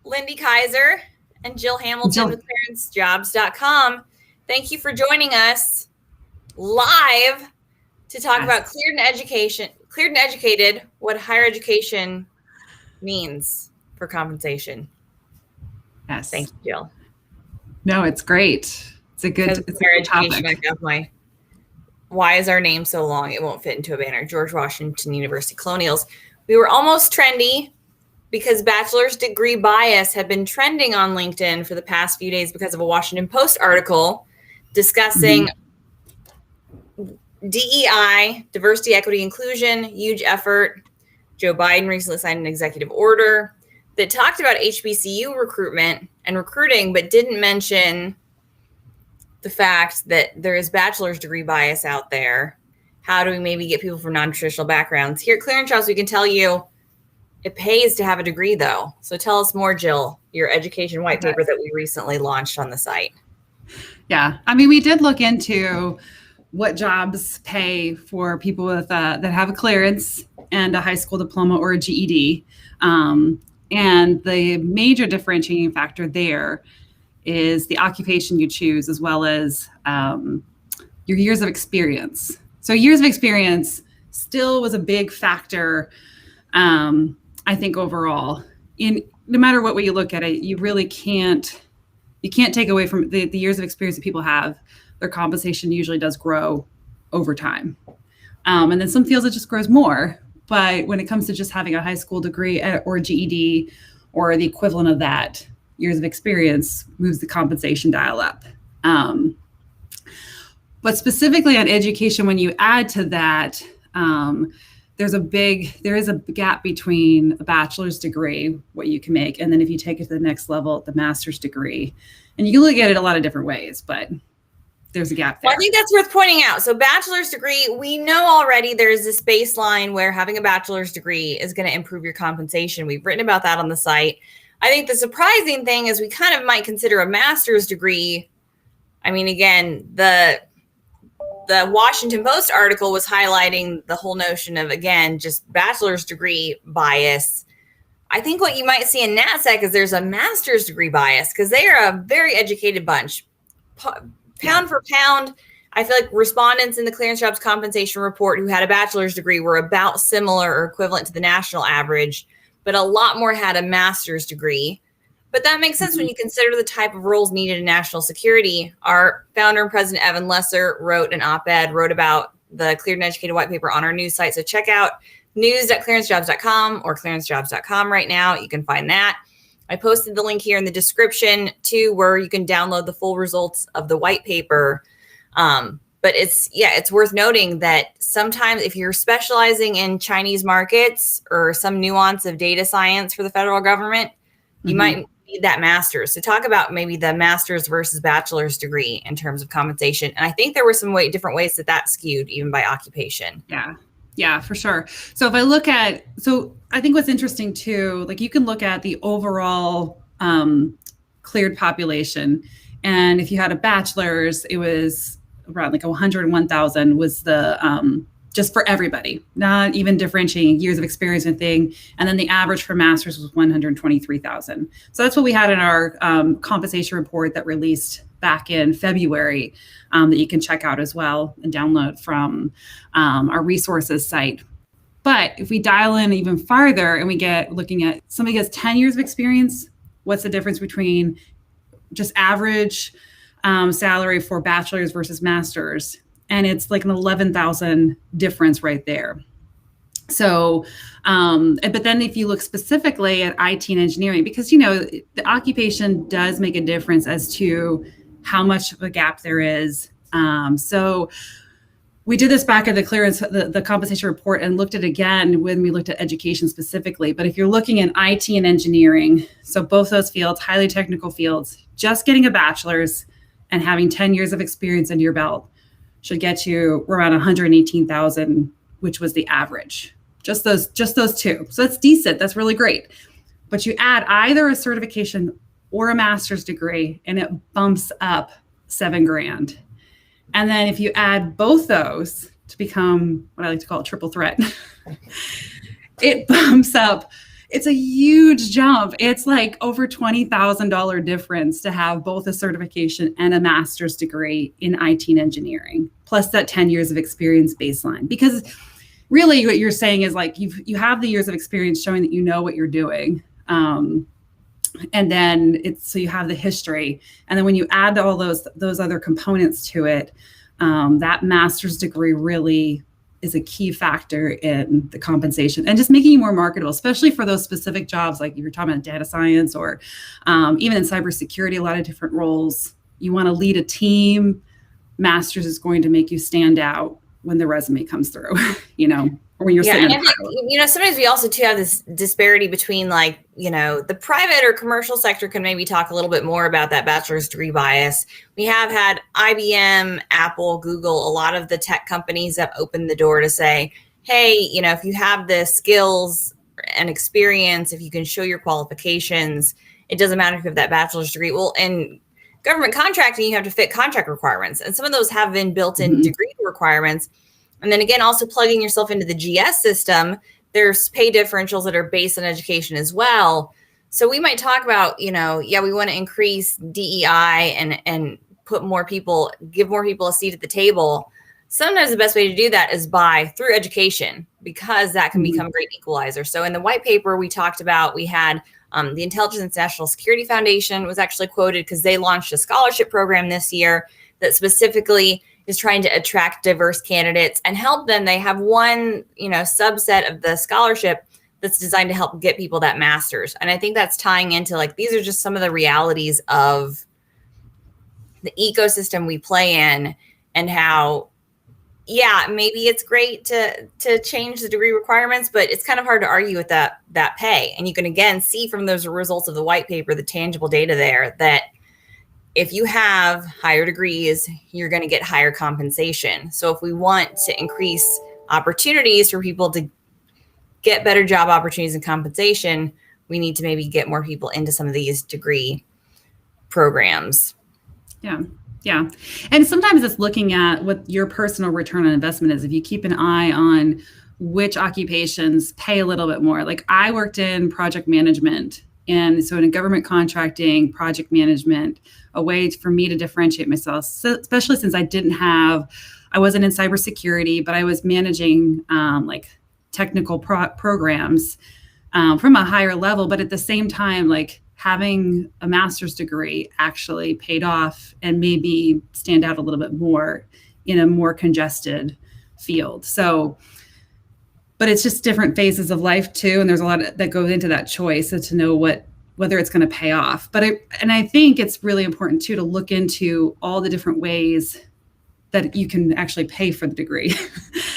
Lindy Kaiser and Jill Hamilton Jill. with ClearanceJobs.com. Thank you for joining us live to talk about Cleared and Educated, what higher education means for compensation. Yes. Thank you, Jill. No, it's great. It's a good topic. Why is our name so long? It won't fit into a banner. George Washington University Colonials. We were almost trendy because bachelor's degree bias had been trending on LinkedIn for the past few days because of a Washington Post article discussing DEI, diversity, equity, inclusion, huge effort. Joe Biden recently signed an executive order that talked about HBCU recruitment and recruiting, but didn't mention the fact that there is bachelor's degree bias out there. How do we maybe get people from non-traditional backgrounds? Here at Clearance Jobs, we can tell you it pays to have a degree, though. So tell us more, Jill, your education white paper that we recently launched on the site. Yeah. I mean, we did look into what jobs pay for people with that have a clearance and a high school diploma or a GED. And the major differentiating factor there is the occupation you choose, as well as your years of experience. So years of experience still was a big factor, I think, overall. No matter what way you look at it, you really can't take away from the years of experience that people have. Their compensation usually does grow over time. And then some fields it just grows more. But when it comes to just having a high school degree or GED or the equivalent of that, years of experience moves the compensation dial up. But specifically on education, when you add to that, there is a gap between a bachelor's degree, what you can make, and then if you take it to the next level, the master's degree. And you can look at it a lot of different ways, but there's a gap there. Well, I think that's worth pointing out. So bachelor's degree, we know already there's this baseline where having a bachelor's degree is going to improve your compensation. We've written about that on the site. I think the surprising thing is we kind of might consider a master's degree. I mean, again, the Washington Post article was highlighting the whole notion of, again, just bachelor's degree bias. I think what you might see in NATSEC is there's a master's degree bias because they are a very educated bunch. Pound for pound, I feel like respondents in the Clearance Jobs compensation report who had a bachelor's degree were about similar or equivalent to the national average, but a lot more had a master's degree. But that makes sense when you consider the type of roles needed in national security. Our founder and president, Evan Lesser, wrote an op-ed, wrote about the Cleared and Educated white paper on our news site. So check out news.clearancejobs.com or clearancejobs.com right now. You can find that. I posted the link here in the description too, where you can download the full results of the white paper. But it's worth noting that sometimes if you're specializing in Chinese markets or some nuance of data science for the federal government, you might need that master's. So talk about maybe the master's versus bachelor's degree in terms of compensation. And I think there were some different ways that skewed even by occupation. Yeah, for sure. So if I look at, I think what's interesting too, like you can look at the overall cleared population. And if you had a bachelor's, it was around like 101,000 was the, just for everybody, not even differentiating years of experience and thing. And then the average for master's was 123,000. So that's what we had in our compensation report that released back in February that you can check out as well and download from our resources site. But if we dial in even farther and we get looking at somebody has 10 years of experience, what's the difference between just average salary for bachelor's versus master's? And it's like an 11,000 difference right there. So, but then if you look specifically at IT and engineering, because, the occupation does make a difference as to how much of a gap there is. So we did this back at the clearance, the compensation report, and looked at it again when we looked at education specifically. But if you're looking at IT and engineering, so both those fields, highly technical fields, just getting a bachelor's and having 10 years of experience under your belt should get you around 118,000, which was the average. Just those two. So that's decent. That's really great. But you add either a certification or a master's degree, and it bumps up $7,000. And then if you add both those to become what I like to call a triple threat, it bumps up It's a huge jump. It's like over $20,000 difference to have both a certification and a master's degree in IT and engineering, plus that 10 years of experience baseline. Because really what you're saying is like you have the years of experience showing that you know what you're doing. And then so you have the history. And then when you add all those other components to it, that master's degree really is a key factor in the compensation and just making you more marketable, especially for those specific jobs. Like if you're talking about data science or even in cybersecurity, a lot of different roles. You want to lead a team. Master's is going to make you stand out when the resume comes through, or when you're sitting in and I think, sometimes we also too have this disparity between like, the private or commercial sector can maybe talk a little bit more about that bachelor's degree bias. We have had IBM, Apple, Google, a lot of the tech companies have opened the door to say, hey, if you have the skills and experience, if you can show your qualifications, it doesn't matter if you have that bachelor's degree. Well, in government contracting, you have to fit contract requirements. And some of those have been built in degree requirements. And then again, also plugging yourself into the GS system, there's pay differentials that are based on education as well. So we might talk about, we want to increase DEI and give more people a seat at the table. Sometimes the best way to do that is through education, because that can become a great equalizer. So in the white paper we talked about, we had the Intelligence National Security Foundation was actually quoted because they launched a scholarship program this year that specifically is trying to attract diverse candidates and help them. They have one, subset of the scholarship that's designed to help get people that master's. And I think that's tying into like, these are just some of the realities of the ecosystem we play in and how, maybe it's great to change the degree requirements, but it's kind of hard to argue with that pay. And you can again see from those results of the white paper, the tangible data there, that if you have higher degrees, you're going to get higher compensation. So if we want to increase opportunities for people to get better job opportunities and compensation, we need to maybe get more people into some of these degree programs. Yeah. And sometimes it's looking at what your personal return on investment is. If you keep an eye on which occupations pay a little bit more. Like I worked in project management. And so in government contracting, project management, a way for me to differentiate myself, especially since I wasn't in cybersecurity, but I was managing like technical programs from a higher level. But at the same time, like having a master's degree actually paid off and maybe stand out a little bit more in a more congested field. So, but it's just different phases of life too. And there's a lot that goes into that choice to know whether it's going to pay off. But I think it's really important too, to look into all the different ways that you can actually pay for the degree.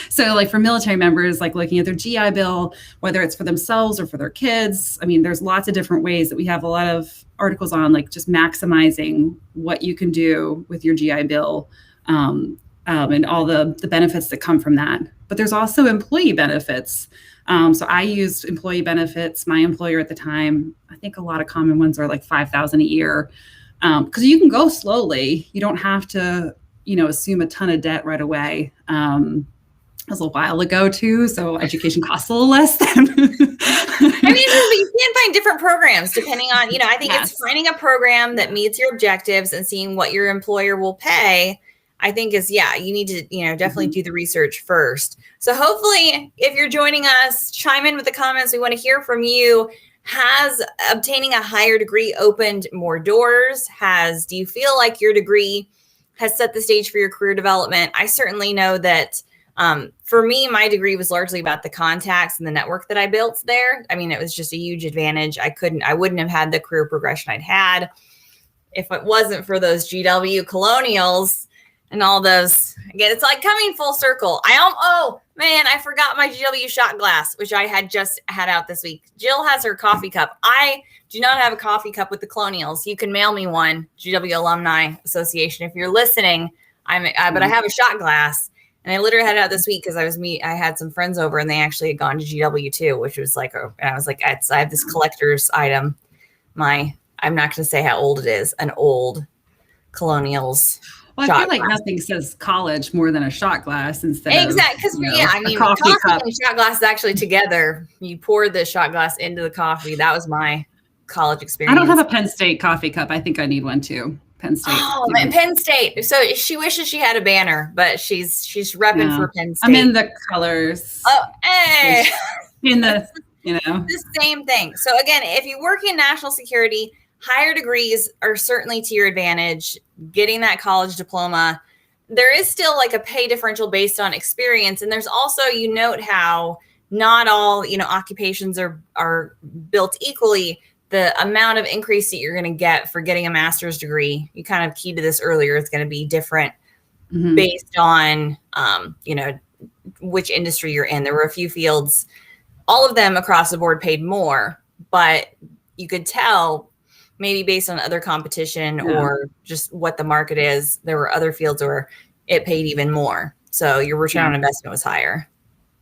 So like for military members, like looking at their GI Bill, whether it's for themselves or for their kids. I mean, there's lots of different ways that we have a lot of articles on, like just maximizing what you can do with your GI Bill and all the benefits that come from that. But there's also employee benefits. So I used employee benefits. My employer at the time, I think a lot of common ones are like $5,000 a year, because you can go slowly. You don't have to, assume a ton of debt right away. That was a while ago too, so education costs a little less than. I mean, you can find different programs depending on, I think it's finding a program that meets your objectives and seeing what your employer will pay. I think you need to, definitely do the research first. So hopefully if you're joining us, chime in with the comments. We want to hear from you. Has obtaining a higher degree opened more doors? Do you feel like your degree has set the stage for your career development? I certainly know that for me, my degree was largely about the contacts and the network that I built there. I mean, it was just a huge advantage. I wouldn't have had the career progression I'd had if it wasn't for those GW colonials and all those. Again, it's like coming full circle. I forgot my GW shot glass, which I had just had out this week. Jill has her coffee cup. I do not have a coffee cup with the colonials. You can mail me one, GW Alumni Association, if you're listening. But I have a shot glass. And I literally had it out this week because I had some friends over and they actually had gone to GW too, which was like, and I was like, I have this collector's item. I'm not going to say how old it is, an old colonials Well, I feel like nothing says college more than a shot glass instead of because I mean, coffee and shot glass is actually together. You pour the shot glass into the coffee. That was my college experience. I don't have a Penn State coffee cup. I think I need one too. Penn State. Oh, Penn State. So she wishes she had a banner, but she's repping for Penn State. I'm in the colors. Oh, hey. In the, the same thing. So again, if you work in national security, higher degrees are certainly to your advantage. Getting that college diploma, there is still like a pay differential based on experience. And there's also, you note how not all, occupations are built equally. The amount of increase that you're going to get for getting a master's degree, you kind of keyed to this earlier, it's going to be different based on, which industry you're in. There were a few fields, all of them across the board paid more, but you could tell maybe based on other competition or just what the market is, there were other fields where it paid even more. So your return on investment was higher.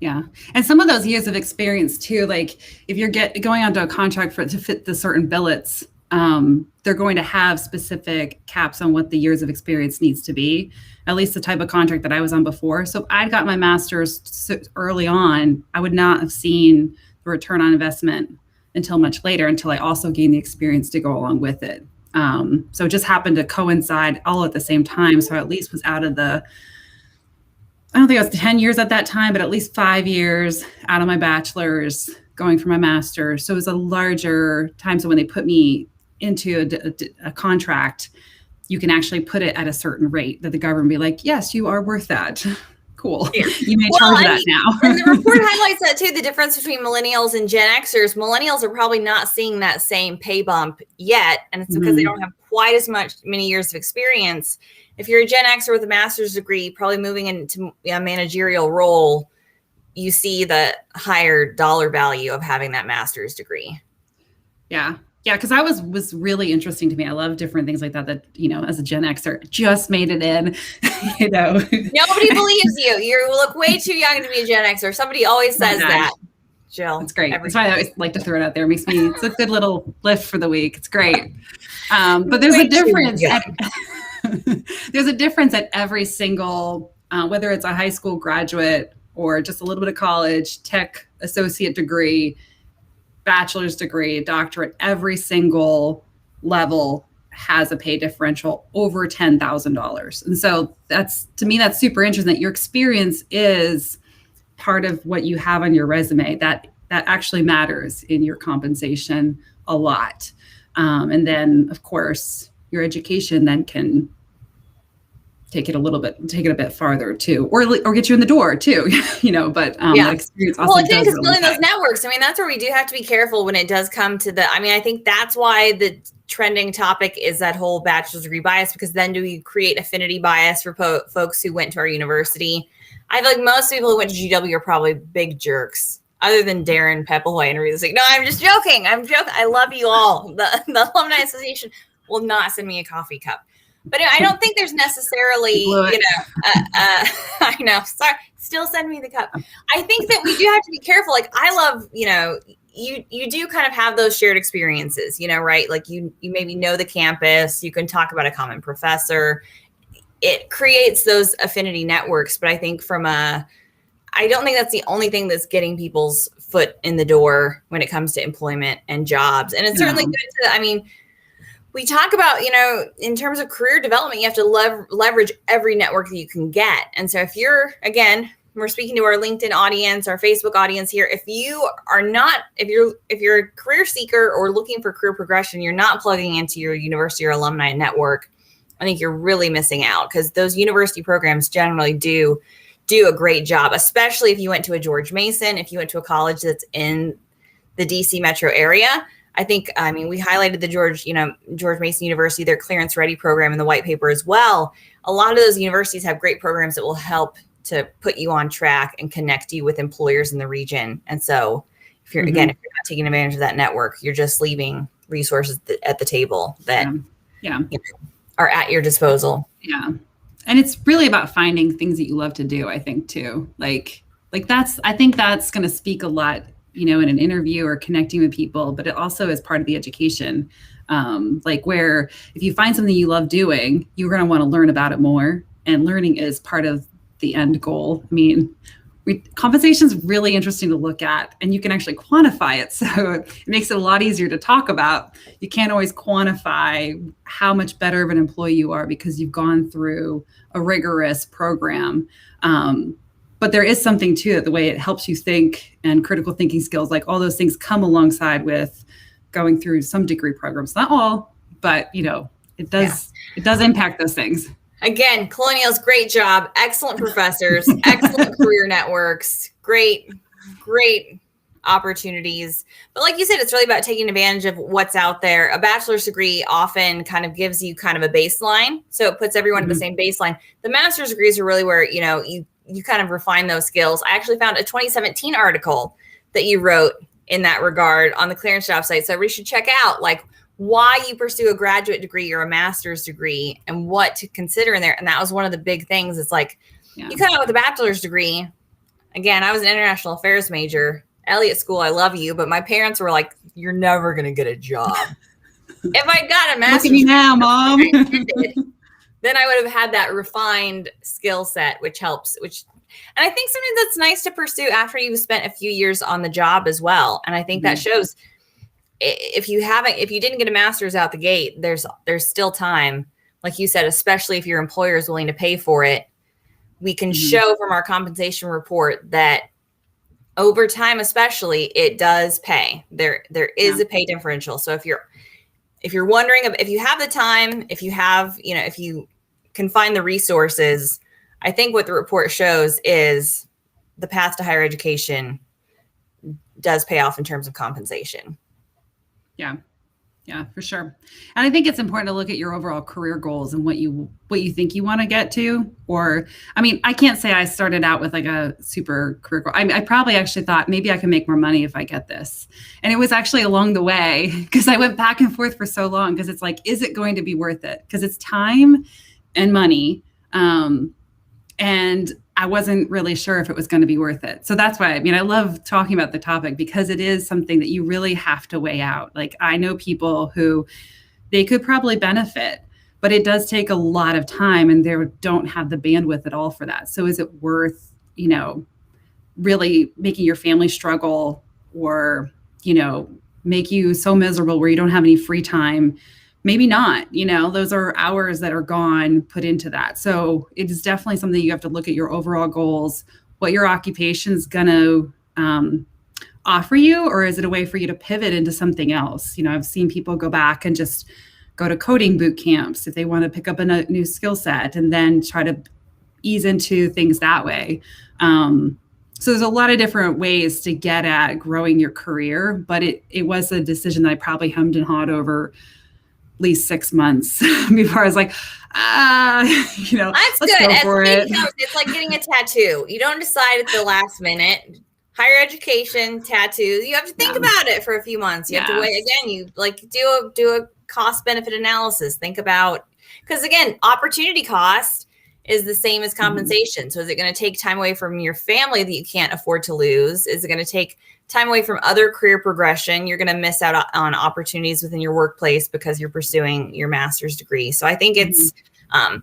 Yeah. And some of those years of experience too, like if you're going onto a contract to fit the certain billets, they're going to have specific caps on what the years of experience needs to be, at least the type of contract that I was on before. So if I'd got my master's early on, I would not have seen the return on investment until much later, until I also gained the experience to go along with it. So it just happened to coincide all at the same time. So I at least was out of I don't think I was 10 years at that time, but at least 5 years out of my bachelor's, going for my master's. So it was a larger time. So when they put me into a contract, you can actually put it at a certain rate that the government be like, yes, you are worth that. Cool. Yeah. You may charge that now. And the report highlights that too, the difference between millennials and Gen Xers. Millennials are probably not seeing that same pay bump yet. And it's because they don't have quite as many years of experience. If you're a Gen Xer with a master's degree, probably moving into a managerial role, you see the higher dollar value of having that master's degree. Yeah. Yeah, because I was really interesting to me. I love different things like that, as a Gen Xer, just made it in, Nobody believes you. You look way too young to be a Gen Xer. Somebody always says that, Jill. It's great. That's why I always like to throw it out there. It's a good little lift for the week. It's great. But there's a difference. There's a difference at every single, whether it's a high school graduate or just a little bit of college, tech associate degree, bachelor's degree, doctorate, every single level has a pay differential over $10,000. And so to me, that's super interesting that your experience is part of what you have on your resume. That actually matters in your compensation a lot. And then of course, your education then can take it a bit farther too, or get you in the door too, but that experience also I think it's building those networks. I mean, that's where we do have to be careful when it does come to I think that's why the trending topic is that whole bachelor's degree bias, because then do we create affinity bias for folks who went to our university? I feel like most people who went to GW are probably big jerks, other than Darren Pepplehoi interviews. Like, no, I'm just joking. I love you all. The Alumni Association will not send me a coffee cup. But I don't think there's necessarily, I know, sorry, still send me the cup. I think that we do have to be careful. Like, I love, you do kind of have those shared experiences, right? Like you maybe know the campus, you can talk about a common professor. It creates those affinity networks. But I think I don't think that's the only thing that's getting people's foot in the door when it comes to employment and jobs. And it's certainly good to, we talk about, in terms of career development, you have to leverage every network that you can get. And so if you're, again, we're speaking to our LinkedIn audience, our Facebook audience here. If you're a career seeker or looking for career progression, you're not plugging into your university or alumni network, I think you're really missing out, because those university programs generally do a great job, especially if you went to a George Mason, if you went to a college that's in the DC metro area. I think, we highlighted the George Mason University, their Clearance Ready program in the white paper as well. A lot of those universities have great programs that will help to put you on track and connect you with employers in the region. And so if you're not taking advantage of that network, you're just leaving resources at the table that are at your disposal. Yeah. And it's really about finding things that you love to do, I think too. I think that's going to speak a lot, in an interview or connecting with people, but it also is part of the education. Like where if you find something you love doing, you're going to want to learn about it more. And learning is part of the end goal. I mean, compensation is really interesting to look at, and you can actually quantify it. So it makes it a lot easier to talk about. You can't always quantify how much better of an employee you are because you've gone through a rigorous program. But there is something to it, the way it helps you think, and critical thinking skills, like all those things come alongside with going through some degree programs. Not all, but it does impact those things. Again, Colonial's great job, excellent professors, excellent career networks, great opportunities. But like you said, it's really about taking advantage of what's out there. A bachelor's degree often kind of gives you kind of a baseline. So it puts everyone at the same baseline. The master's degrees are really where, you kind of refine those skills. I actually found a 2017 article that you wrote in that regard on the ClearanceJobs site. So everybody should check out why you pursue a graduate degree or a master's degree and what to consider in there. And that was one of the big things. It's you come out with a bachelor's degree. Again, I was an international affairs major. Elliott School, I love you, but my parents were like, you're never going to get a job. If I got a master's degree, look at me now, Mom. then I would have had that refined skill set, which helps, and I think something that's nice to pursue after you've spent a few years on the job as well. And I think that shows if you didn't get a master's out the gate, there's still time. Like you said, especially if your employer is willing to pay for it, we can show from our compensation report that over time, especially, it does pay. There is a pay differential. So if you're wondering if you have the time, if you have, if you can find the resources, I think what the report shows is the path to higher education does pay off in terms of compensation. Yeah, for sure. And I think it's important to look at your overall career goals and what you think you want to get to. Or, I mean, I can't say I started out with a super career goal. I probably actually thought maybe I can make more money if I get this. And it was actually along the way because I went back and forth for so long because it's is it going to be worth it? Because it's time and money. And I wasn't really sure if it was going to be worth it. So that's why, I love talking about the topic because it is something that you really have to weigh out. I know people who they could probably benefit, but it does take a lot of time and they don't have the bandwidth at all for that. So is it worth, really making your family struggle or, make you so miserable where you don't have any free time? Maybe not, those are hours that are gone put into that. So it is definitely something you have to look at your overall goals, what your occupation is going to offer you, or is it a way for you to pivot into something else? I've seen people go back and just go to coding boot camps if they want to pick up a new skill set and then try to ease into things that way. So there's a lot of different ways to get at growing your career, but it was a decision that I probably hummed and hawed over least 6 months before I was like, that's let's good. go for it. It's like getting a tattoo. You don't decide at the last minute. Higher education, tattoo. You have to think about it for a few months. You have to wait. Again, you do a cost benefit analysis. Think about, because again, opportunity cost is the same as compensation. So is it going to take time away from your family that you can't afford to lose? Is it going to take time away from other career progression? You're going to miss out on opportunities within your workplace because you're pursuing your master's degree. So I think it's, and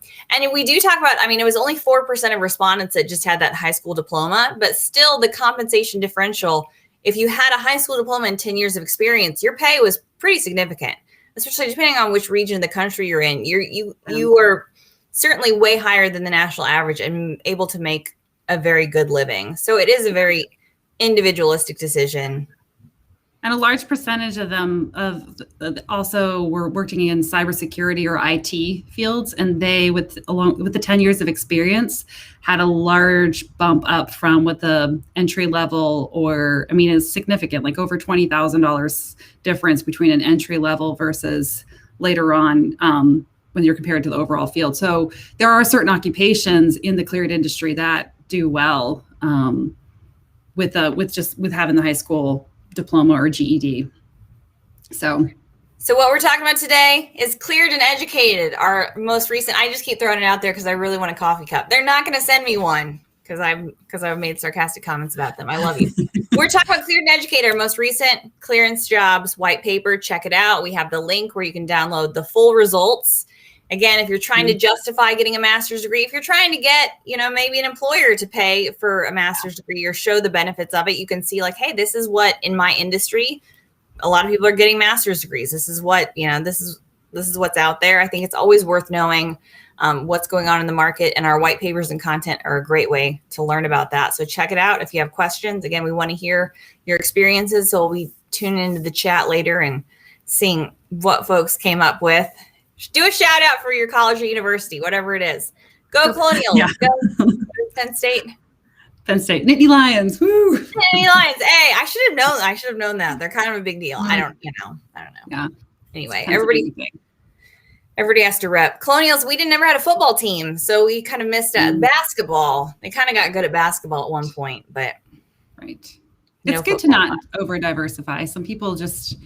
we do talk about, it was only 4% of respondents that just had that high school diploma, but still the compensation differential, if you had a high school diploma and 10 years of experience, your pay was pretty significant, especially depending on which region of the country you're in. You were certainly way higher than the national average and able to make a very good living. So it is a very individualistic decision. And a large percentage of them also were working in cybersecurity or IT fields, and they, along with the 10 years of experience, had a large bump up from what the entry level, or is significant, like over $20,000 difference between an entry level versus later on when you're compared to the overall field. So there are certain occupations in the cleared industry that do well with having the high school diploma or GED. So what we're talking about today is Cleared and Educated, our most recent. I just keep throwing it out there because I really want a coffee cup. They're not going to send me one because I've made sarcastic comments about them. I love you. We're talking about Cleared and Educate, our most recent clearance jobs white paper. Check it out. We have the link where you can download the full results. Again, if you're trying to justify getting a master's degree, if you're trying to get, maybe an employer to pay for a master's degree or show the benefits of it, you can see like, hey, this is what in my industry, a lot of people are getting master's degrees. This is what, this is what's out there. I think it's always worth knowing what's going on in the market, and our white papers and content are a great way to learn about that. So check it out. If you have questions, again, we want to hear your experiences. So we'll be tuning into the chat later and seeing what folks came up with. Do a shout out for your college or university, whatever it is. Go Colonials. Yeah. Go Penn State. Penn State. Nittany Lions. Woo. Nittany Lions. Hey, I should have known that. They're kind of a big deal. I don't know. Yeah. Anyway, everybody has to rep. Colonials, we never had a football team, so we kind of missed basketball. They kind of got good at basketball at one point, but right. It's good to not over diversify. Some people just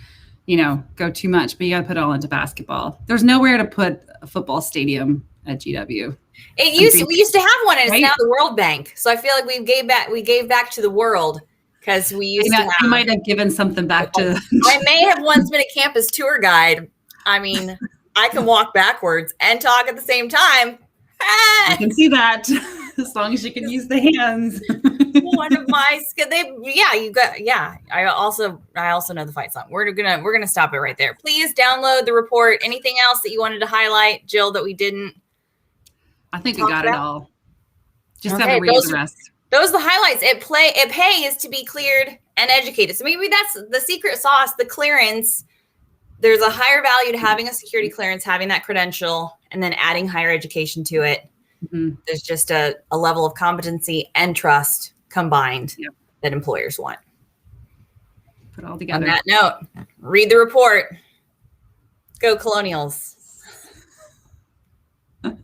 go too much, but you got to put it all into basketball. There's nowhere to put a football stadium at GW. We used to have one, and it's now the World Bank. So I feel like we gave back to the world because we used to have. You might have given something back to. I may have once been a campus tour guide. I mean, I can walk backwards and talk at the same time. I can see that as long as you can use the hands. One of my I also know the fight song. We're gonna stop it right there. Please download the report. Anything else that you wanted to highlight, Jill, that we didn't? I think we got it all. Just have to read the rest. Those are the highlights. It pays to be cleared and educated. So maybe that's the secret sauce, the clearance. There's a higher value to having a security clearance, having that credential, and then adding higher education to it. Mm-hmm. There's just a level of competency and trust combined that employers want. Put it all together. On that note, read the report. Go Colonials.